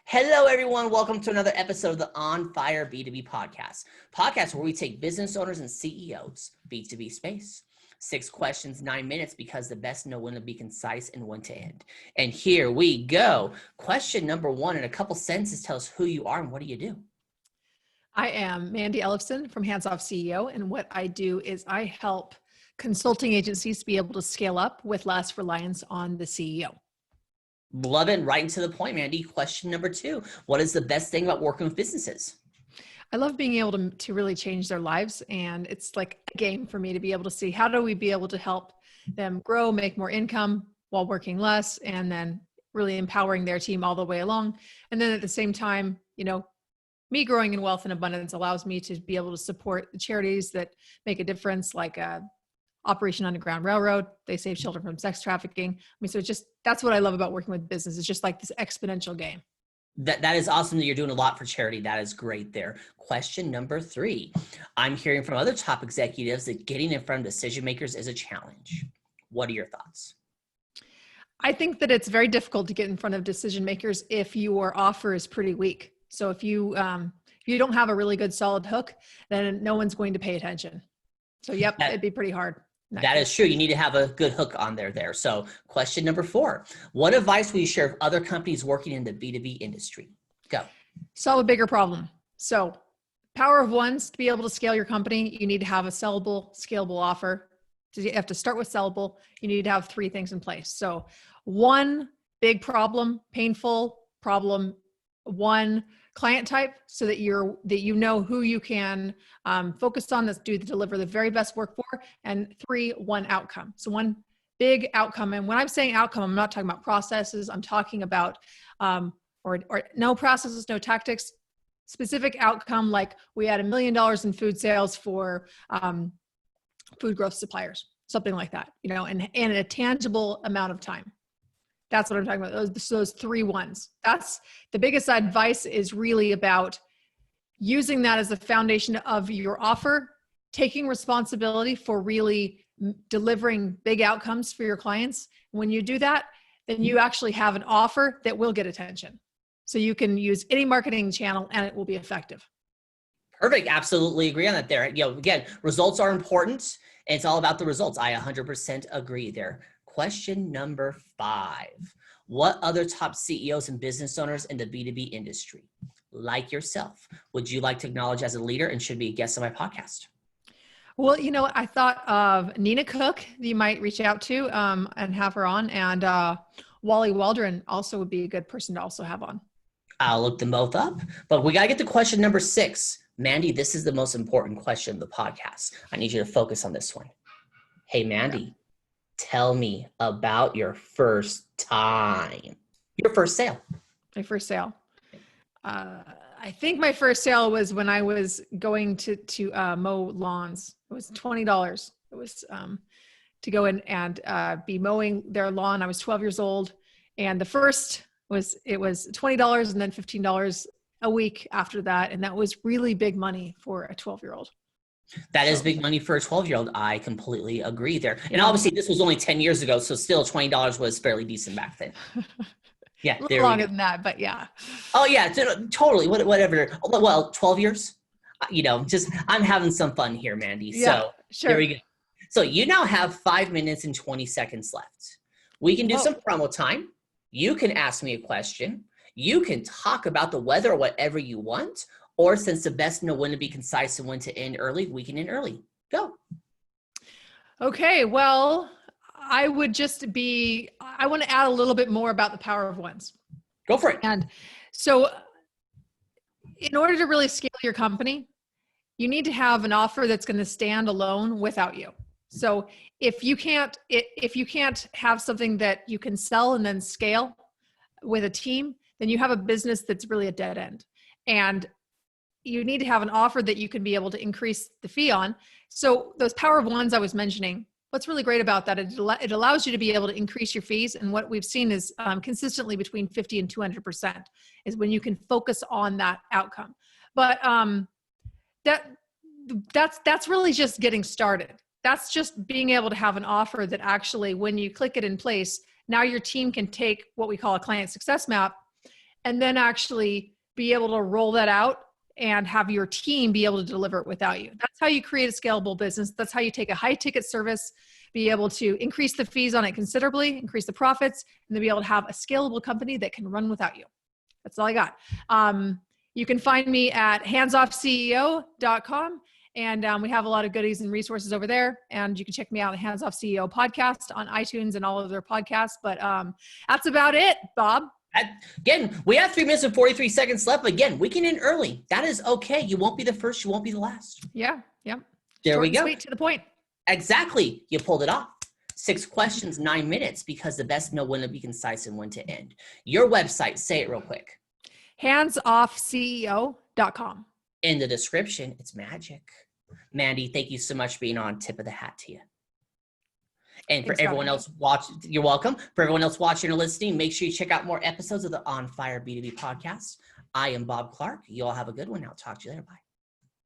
Hello, everyone. Welcome to another episode of the On Fire B2B podcast where we take business owners and CEOs B2B space. 6 questions, 9 minutes, because the best know when to be concise and when to end. And here we go. Question number 1 in a couple sentences. Tell us who you are and what do you do? I am Mandi Ellefson from Hands Off CEO. And what I do is I help consulting agencies be able to scale up with less reliance on the CEO. Love it. Right into the point, Mandi. Question number 2. What is the best thing about working with businesses? I love being able to really change their lives. And it's like a game for me to be able to see how do we be able to help them grow, make more income while working less, and then really empowering their team all the way along. And then at the same time, me growing in wealth and abundance allows me to be able to support the charities that make a difference, like Operation Underground Railroad. They save children from sex trafficking. So that's what I love about working with business. It's just like this exponential game. That is awesome that you're doing a lot for charity. That is great there. Question number 3. I'm hearing from other top executives that getting in front of decision makers is a challenge. What are your thoughts? I think that it's very difficult to get in front of decision makers if your offer is pretty weak. So if you don't have a really good solid hook, then no one's going to pay attention. So it'd be pretty hard. That is true. You need to have a good hook on there. So question number 4, what advice will you share with other companies working in the B2B industry? Go. Solve a bigger problem. So power of ones, to be able to scale your company, you need to have a sellable, scalable offer. So you have to start with sellable. You need to have 3 things in place. So 1 big problem, painful problem, 1 client type, so that you know who you can focus on, that's deliver the very best work for, and 3, 1 outcome. So 1 big outcome. And when I'm saying outcome, I'm not talking about processes. I'm talking about or no processes, no tactics, specific outcome. Like we had $1 million in food sales for food growth suppliers, something like that, and a tangible amount of time. That's what I'm talking about. Those 3 ones. That's the biggest advice, is really about using that as the foundation of your offer, taking responsibility for really delivering big outcomes for your clients. When you do that, then you actually have an offer that will get attention. So you can use any marketing channel and it will be effective. Perfect. Absolutely agree on that there. Again, results are important and it's all about the results. I 100% agree there. Question number 5. What other top CEOs and business owners in the B2B industry, like yourself, would you like to acknowledge as a leader and should be a guest on my podcast? Well, I thought of Nina Cook, you might reach out to and have her on. And Wally Waldron also would be a good person to also have on. I'll look them both up. But we got to get to question number 6. Mandi, this is the most important question of the podcast. I need you to focus on this one. Hey, Mandi. Yeah. Tell me about your first time. Your first sale. My first sale. I think my first sale was when I was going to mow lawns. It was $20. It was to go in and be mowing their lawn. I was 12 years old. And the first was $20 and then $15 a week after that. And that was really big money for a 12-year-old. That is big money for a 12-year-old. I completely agree there. And obviously this was only 10 years ago. So still $20 was fairly decent back then. Yeah. A little longer than that, but yeah. Oh yeah, totally. Whatever. Well, 12 years, I'm having some fun here, Mandi. Yeah, so sure. Here we go. So you now have 5 minutes and 20 seconds left. We can do some promo time. You can ask me a question. You can talk about the weather or whatever you want. Or since the best know when to be concise and when to end early, we can end early. Go. Okay. Well, I want to add a little bit more about the power of ones. Go for it. And so in order to really scale your company, you need to have an offer that's going to stand alone without you. So if you can't have something that you can sell and then scale with a team, then you have a business that's really a dead end. And you need to have an offer that you can be able to increase the fee on. So those power of ones I was mentioning, what's really great about that, it allows you to be able to increase your fees. And what we've seen is consistently between 50 and 200% is when you can focus on that outcome. But that's really just getting started. That's just being able to have an offer that actually, when you click it in place, now your team can take what we call a client success map and then actually be able to roll that out and have your team be able to deliver it without you. That's how you create a scalable business. That's how you take a high ticket service, be able to increase the fees on it considerably, increase the profits, and then be able to have a scalable company that can run without you. That's all I got. You can find me at handsoffceo.com. And we have a lot of goodies and resources over there. And you can check me out on the Hands Off CEO podcast on iTunes and all of their podcasts. But that's about it, Bob. Again, we have 3 minutes and 43 seconds left. But again, we can end early. That is okay. You won't be the first. You won't be the last. Yeah. There Short we and go. sweet, to the point. Exactly. You pulled it off. 6 questions, 9 minutes, because the best know when to be concise and when to end. Your website, say it real quick. handsoffceo.com. In the description, it's magic. Mandi, thank you so much for being on. Tip of the hat to you. And for everyone else watching, you're welcome. For everyone else watching or listening, make sure you check out more episodes of the On Fire B2B podcast. I am Bob Clark. You all have a good one. I'll talk to you later. Bye.